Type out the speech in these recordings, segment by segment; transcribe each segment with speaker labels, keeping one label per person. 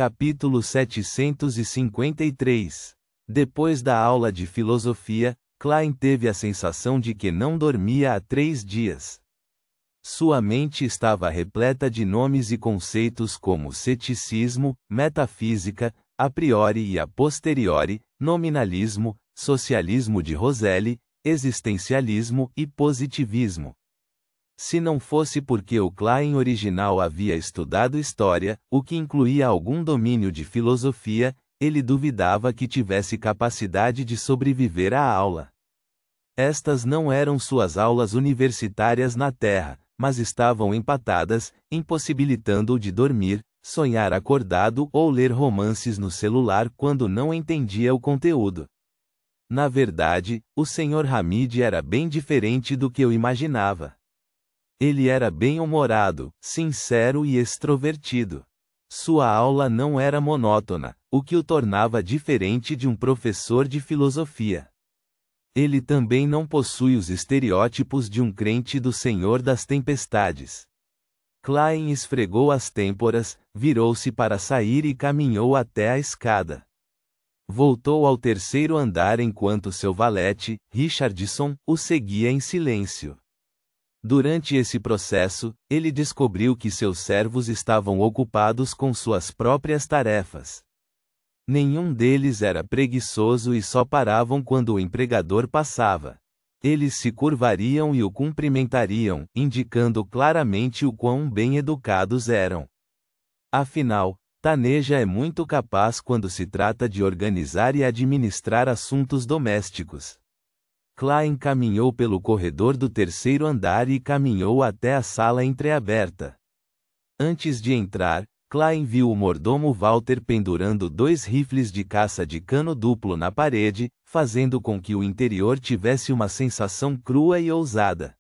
Speaker 1: Capítulo 753. Depois da aula de filosofia, Klein teve a sensação de que não dormia há 3 dias. Sua mente estava repleta de nomes e conceitos como ceticismo, metafísica, a priori e a posteriori, nominalismo, socialismo de Roselli, existencialismo e positivismo. Se não fosse porque o Klein original havia estudado história, o que incluía algum domínio de filosofia, ele duvidava que tivesse capacidade de sobreviver à aula. Estas não eram suas aulas universitárias na Terra, mas estavam empatadas, impossibilitando-o de dormir, sonhar acordado ou ler romances no celular quando não entendia o conteúdo. Na verdade, o Sr. Hamid era bem diferente do que eu imaginava. Ele era bem-humorado, sincero e extrovertido. Sua aula não era monótona, o que o tornava diferente de um professor de filosofia. Ele também não possui os estereótipos de um crente do Senhor das Tempestades. Klein esfregou as têmporas, virou-se para sair e caminhou até a escada. Voltou ao 3º andar enquanto seu valete, Richardson, o seguia em silêncio. Durante esse processo, ele descobriu que seus servos estavam ocupados com suas próprias tarefas. Nenhum deles era preguiçoso e só paravam quando o empregador passava. Eles se curvariam e o cumprimentariam, indicando claramente o quão bem-educados eram. Afinal, Taneja é muito capaz quando se trata de organizar e administrar assuntos domésticos. Klein caminhou pelo corredor do 3º andar e caminhou até a sala entreaberta. Antes de entrar, Klein viu o mordomo Walter pendurando 2 rifles de caça de cano duplo na parede, fazendo com que o interior tivesse uma sensação crua e ousada.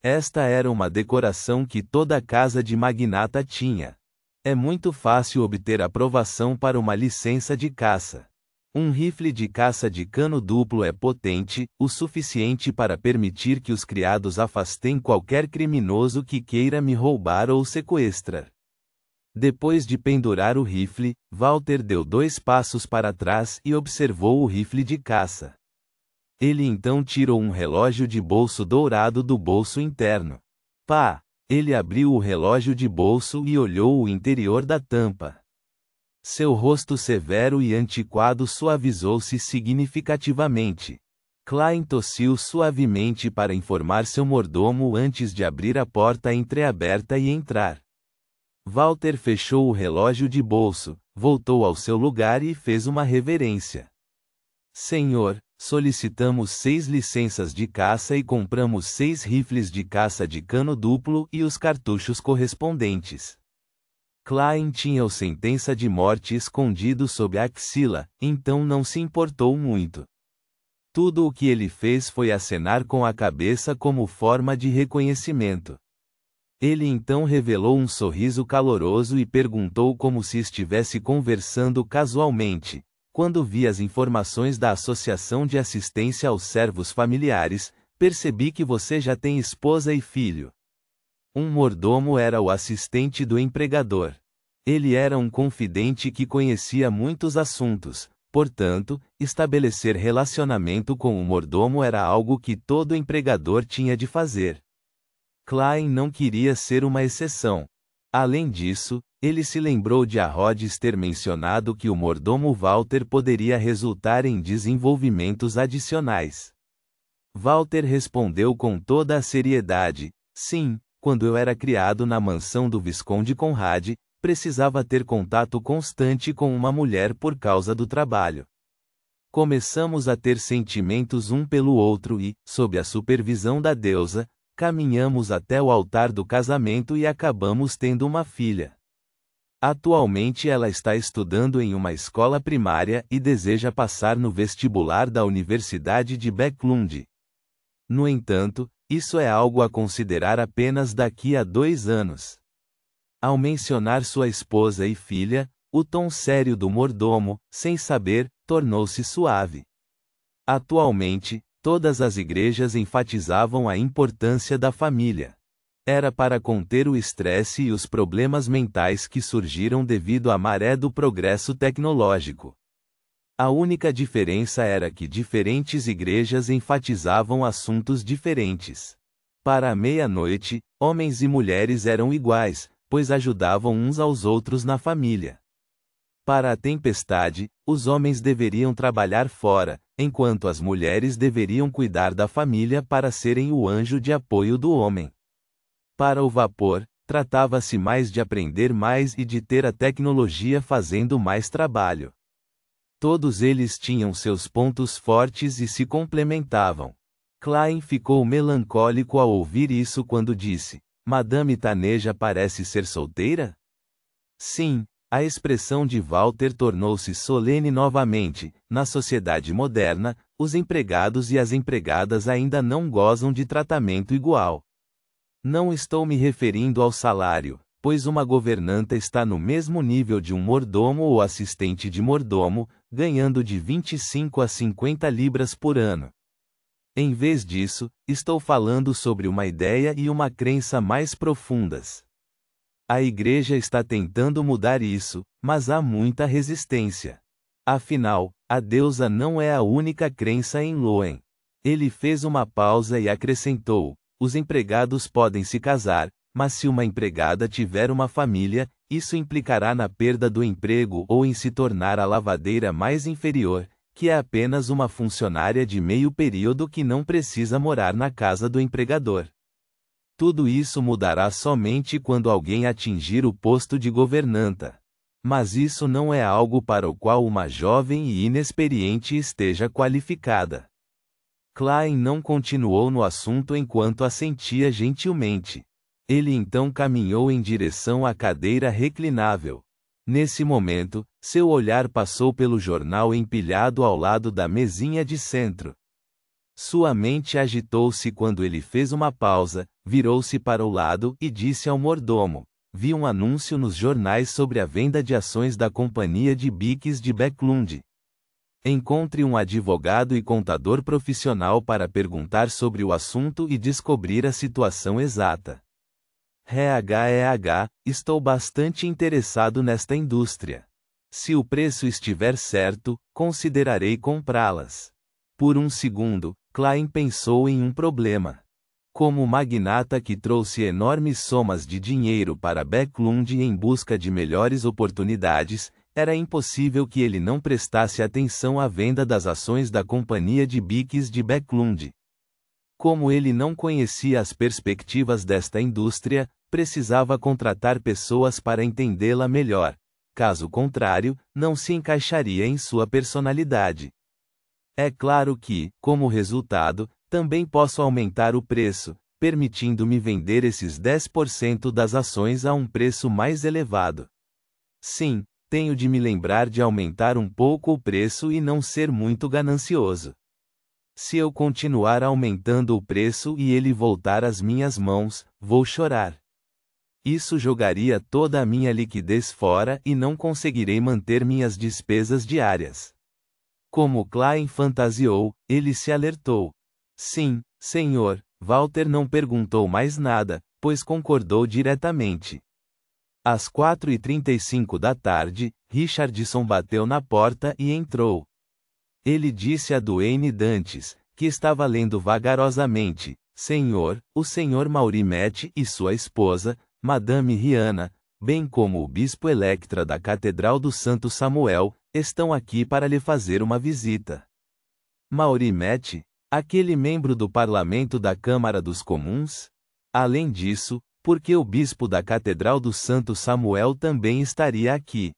Speaker 1: Esta era uma decoração que toda casa de magnata tinha. É muito fácil obter aprovação para uma licença de caça. Um rifle de caça de cano duplo é potente, o suficiente para permitir que os criados afastem qualquer criminoso que queira me roubar ou sequestrar. Depois de pendurar o rifle, Walter deu 2 passos para trás e observou o rifle de caça. Ele então tirou um relógio de bolso dourado do bolso interno. Pá! Ele abriu o relógio de bolso e olhou o interior da tampa. Seu rosto severo e antiquado suavizou-se significativamente. Klein tossiu suavemente para informar seu mordomo antes de abrir a porta entreaberta e entrar. Walter fechou o relógio de bolso, voltou ao seu lugar e fez uma reverência. Senhor, solicitamos 6 licenças de caça e compramos 6 rifles de caça de cano duplo e os cartuchos correspondentes. Klein tinha o sentença de morte escondido sob a axila, então não se importou muito. Tudo o que ele fez foi acenar com a cabeça como forma de reconhecimento. Ele então revelou um sorriso caloroso e perguntou como se estivesse conversando casualmente: quando vi as informações da Associação de Assistência aos Servos Familiares, percebi que você já tem esposa e filho. Um mordomo era o assistente do empregador. Ele era um confidente que conhecia muitos assuntos, portanto, estabelecer relacionamento com o mordomo era algo que todo empregador tinha de fazer. Klein não queria ser uma exceção. Além disso, ele se lembrou de Rhodes ter mencionado que o mordomo Walter poderia resultar em desenvolvimentos adicionais. Walter respondeu com toda a seriedade: sim. Quando eu era criado na mansão do Visconde Conrad, precisava ter contato constante com uma mulher por causa do trabalho. Começamos a ter sentimentos um pelo outro e, sob a supervisão da deusa, caminhamos até o altar do casamento e acabamos tendo uma filha. Atualmente ela está estudando em uma escola primária e deseja passar no vestibular da Universidade de Backlund. No entanto, isso é algo a considerar apenas daqui a 2 anos. Ao mencionar sua esposa e filha, o tom sério do mordomo, sem saber, tornou-se suave. Atualmente, todas as igrejas enfatizavam a importância da família. Era para conter o estresse e os problemas mentais que surgiram devido à maré do progresso tecnológico. A única diferença era que diferentes igrejas enfatizavam assuntos diferentes. Para a meia-noite, homens e mulheres eram iguais, pois ajudavam uns aos outros na família. Para a tempestade, os homens deveriam trabalhar fora, enquanto as mulheres deveriam cuidar da família para serem o anjo de apoio do homem. Para o vapor, tratava-se mais de aprender mais e de ter a tecnologia fazendo mais trabalho. Todos eles tinham seus pontos fortes e se complementavam. Klein ficou melancólico ao ouvir isso quando disse: Madame Taneja parece ser solteira? Sim, a expressão de Walter tornou-se solene novamente. Na sociedade moderna, os empregados e as empregadas ainda não gozam de tratamento igual. Não estou me referindo ao salário, pois uma governanta está no mesmo nível de um mordomo ou assistente de mordomo, ganhando de 25 a 50 libras por ano. Em vez disso, estou falando sobre uma ideia e uma crença mais profundas. A igreja está tentando mudar isso, mas há muita resistência. Afinal, a deusa não é a única crença em Loen. Ele fez uma pausa e acrescentou: os empregados podem se casar, mas se uma empregada tiver uma família, isso implicará na perda do emprego ou em se tornar a lavadeira mais inferior, que é apenas uma funcionária de meio período que não precisa morar na casa do empregador. Tudo isso mudará somente quando alguém atingir o posto de governanta. Mas isso não é algo para o qual uma jovem e inexperiente esteja qualificada. Klein não continuou no assunto enquanto assentia gentilmente. Ele então caminhou em direção à cadeira reclinável. Nesse momento, seu olhar passou pelo jornal empilhado ao lado da mesinha de centro. Sua mente agitou-se quando ele fez uma pausa, virou-se para o lado e disse ao mordomo: vi um anúncio nos jornais sobre a venda de ações da companhia de biques de Backlund. Encontre um advogado e contador profissional para perguntar sobre o assunto e descobrir a situação exata. Estou bastante interessado nesta indústria. Se o preço estiver certo, considerarei comprá-las. Por um segundo, Klein pensou em um problema. Como magnata que trouxe enormes somas de dinheiro para Backlund em busca de melhores oportunidades, era impossível que ele não prestasse atenção à venda das ações da companhia de biques de Backlund. Como ele não conhecia as perspectivas desta indústria, precisava contratar pessoas para entendê-la melhor. Caso contrário, não se encaixaria em sua personalidade. É claro que, como resultado, também posso aumentar o preço, permitindo-me vender esses 10% das ações a um preço mais elevado. Sim, tenho de me lembrar de aumentar um pouco o preço e não ser muito ganancioso. Se eu continuar aumentando o preço e ele voltar às minhas mãos, vou chorar. Isso jogaria toda a minha liquidez fora e não conseguirei manter minhas despesas diárias. Como Klein fantasiou, ele se alertou. Sim, senhor. Walter não perguntou mais nada, pois concordou diretamente. Às 4h35 da tarde, Richardson bateu na porta e entrou. Ele disse a Duane Dantes, que estava lendo vagarosamente: Senhor, o Sr. Maurimete e sua esposa, Madame Rihanna, bem como o Bispo Electra da Catedral do Santo Samuel, estão aqui para lhe fazer uma visita. Maurimete? Aquele membro do Parlamento da Câmara dos Comuns? Além disso, porque o bispo da Catedral do Santo Samuel também estaria aqui.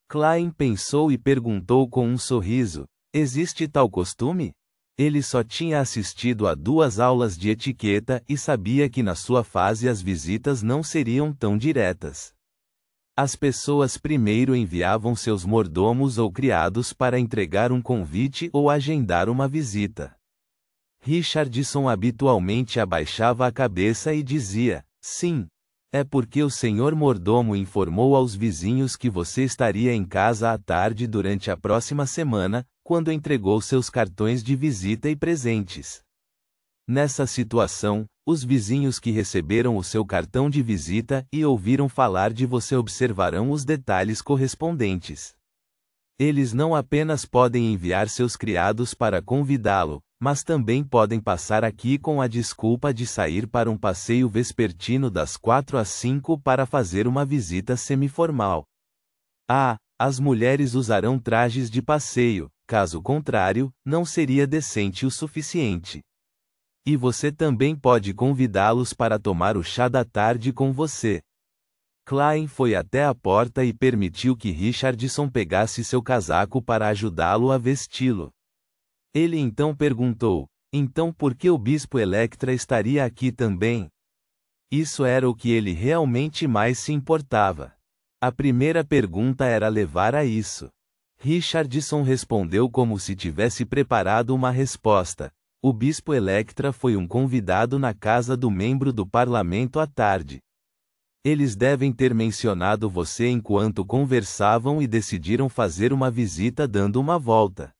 Speaker 1: Klein pensou e perguntou com um sorriso: existe tal costume? Ele só tinha assistido a 2 aulas de etiqueta e sabia que na sua fase as visitas não seriam tão diretas. As pessoas primeiro enviavam seus mordomos ou criados para entregar um convite ou agendar uma visita. Richardson habitualmente abaixava a cabeça e dizia: sim. É porque o senhor mordomo informou aos vizinhos que você estaria em casa à tarde durante a próxima semana, quando entregou seus cartões de visita e presentes. Nessa situação, os vizinhos que receberam o seu cartão de visita e ouviram falar de você observarão os detalhes correspondentes. Eles não apenas podem enviar seus criados para convidá-lo, mas também podem passar aqui com a desculpa de sair para um passeio vespertino das 4 às 5 para fazer uma visita semiformal. As mulheres usarão trajes de passeio, caso contrário, não seria decente o suficiente. E você também pode convidá-los para tomar o chá da tarde com você. Klein foi até a porta e permitiu que Richardson pegasse seu casaco para ajudá-lo a vesti-lo. Ele então perguntou: então por que o bispo Electra estaria aqui também? Isso era o que ele realmente mais se importava. A primeira pergunta era levar a isso. Richardson respondeu como se tivesse preparado uma resposta. O bispo Electra foi um convidado na casa do membro do parlamento à tarde. Eles devem ter mencionado você enquanto conversavam e decidiram fazer uma visita dando uma volta.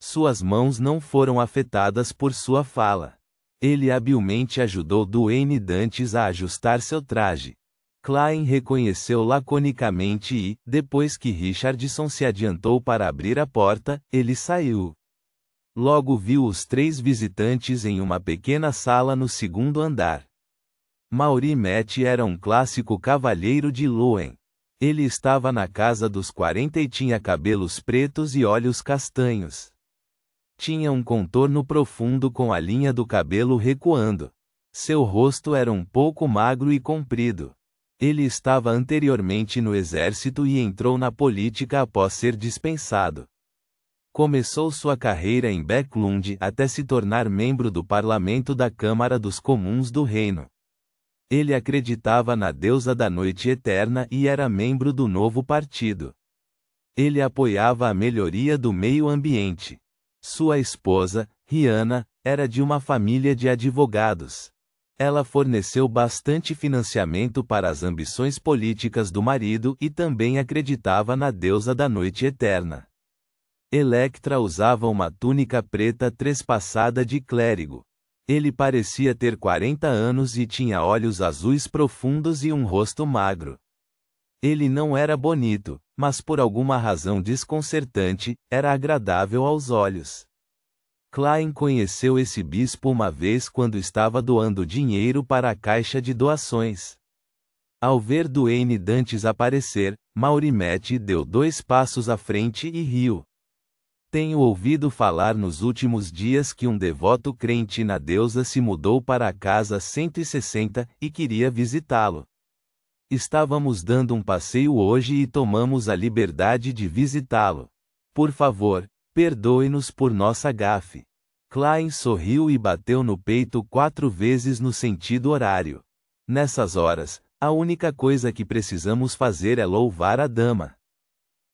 Speaker 1: Suas mãos não foram afetadas por sua fala. Ele habilmente ajudou Duane Dantes a ajustar seu traje. Klein reconheceu laconicamente e, depois que Richardson se adiantou para abrir a porta, ele saiu. Logo viu os 3 visitantes em uma pequena sala no segundo andar. Maury Matt era um clássico cavalheiro de Loen. Ele estava na casa dos 40 e tinha cabelos pretos e olhos castanhos. Tinha um contorno profundo com a linha do cabelo recuando. Seu rosto era um pouco magro e comprido. Ele estava anteriormente no exército e entrou na política após ser dispensado. Começou sua carreira em Backlund até se tornar membro do parlamento da Câmara dos Comuns do Reino. Ele acreditava na deusa da noite eterna e era membro do novo partido. Ele apoiava a melhoria do meio ambiente. Sua esposa, Rihanna, era de uma família de advogados. Ela forneceu bastante financiamento para as ambições políticas do marido e também acreditava na deusa da noite eterna. Electra usava uma túnica preta trespassada de clérigo. Ele parecia ter 40 anos e tinha olhos azuis profundos e um rosto magro. Ele não era bonito, mas por alguma razão desconcertante, era agradável aos olhos. Klein conheceu esse bispo uma vez quando estava doando dinheiro para a caixa de doações. Ao ver Duane Dantes aparecer, Maury Matt deu 2 passos à frente e riu. Tenho ouvido falar nos últimos dias que um devoto crente na deusa se mudou para a casa 160 e queria visitá-lo. Estávamos dando um passeio hoje e tomamos a liberdade de visitá-lo. Por favor, perdoe-nos por nossa gafe. Klein sorriu e bateu no peito 4 vezes no sentido horário. Nessas horas, a única coisa que precisamos fazer é louvar a dama.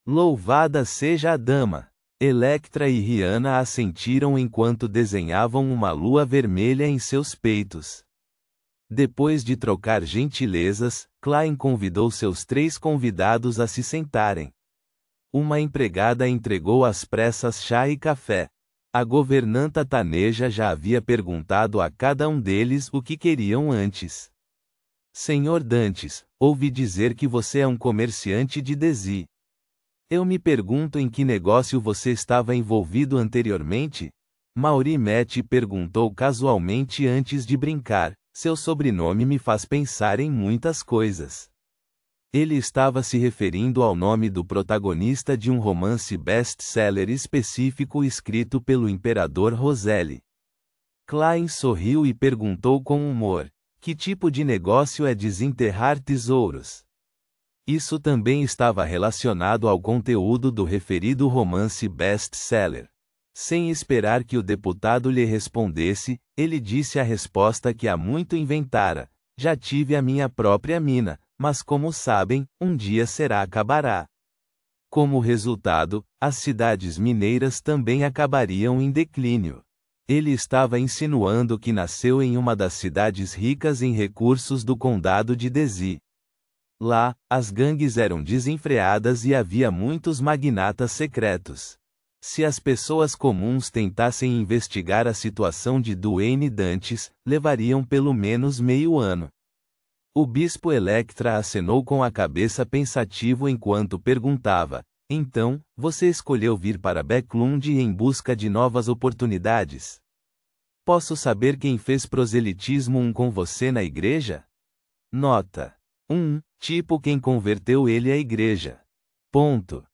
Speaker 1: Louvada seja a dama! Electra e Rihanna assentiram enquanto desenhavam uma lua vermelha em seus peitos. Depois de trocar gentilezas, Klein convidou seus 3 convidados a se sentarem. Uma empregada entregou às pressas chá e café. A governanta Taneja já havia perguntado a cada um deles o que queriam antes. Senhor Dantes, ouvi dizer que você é um comerciante de Desi. Eu me pergunto em que negócio você estava envolvido anteriormente? Maury Matt perguntou casualmente antes de brincar. Seu sobrenome me faz pensar em muitas coisas. Ele estava se referindo ao nome do protagonista de um romance best-seller específico escrito pelo imperador Roselle. Klein sorriu e perguntou com humor: que tipo de negócio é desenterrar tesouros? Isso também estava relacionado ao conteúdo do referido romance best-seller. Sem esperar que o deputado lhe respondesse, ele disse a resposta que há muito inventara: já tive a minha própria mina, mas como sabem, um dia acabará. Como resultado, as cidades mineiras também acabariam em declínio. Ele estava insinuando que nasceu em uma das cidades ricas em recursos do condado de Desi. Lá, as gangues eram desenfreadas e havia muitos magnatas secretos. Se as pessoas comuns tentassem investigar a situação de Duane Dantes, levariam pelo menos meio ano. O bispo Electra acenou com a cabeça pensativo enquanto perguntava: então, você escolheu vir para Backlund em busca de novas oportunidades? Posso saber quem fez proselitismo com você na igreja? Nota: tipo quem converteu ele à igreja. Ponto.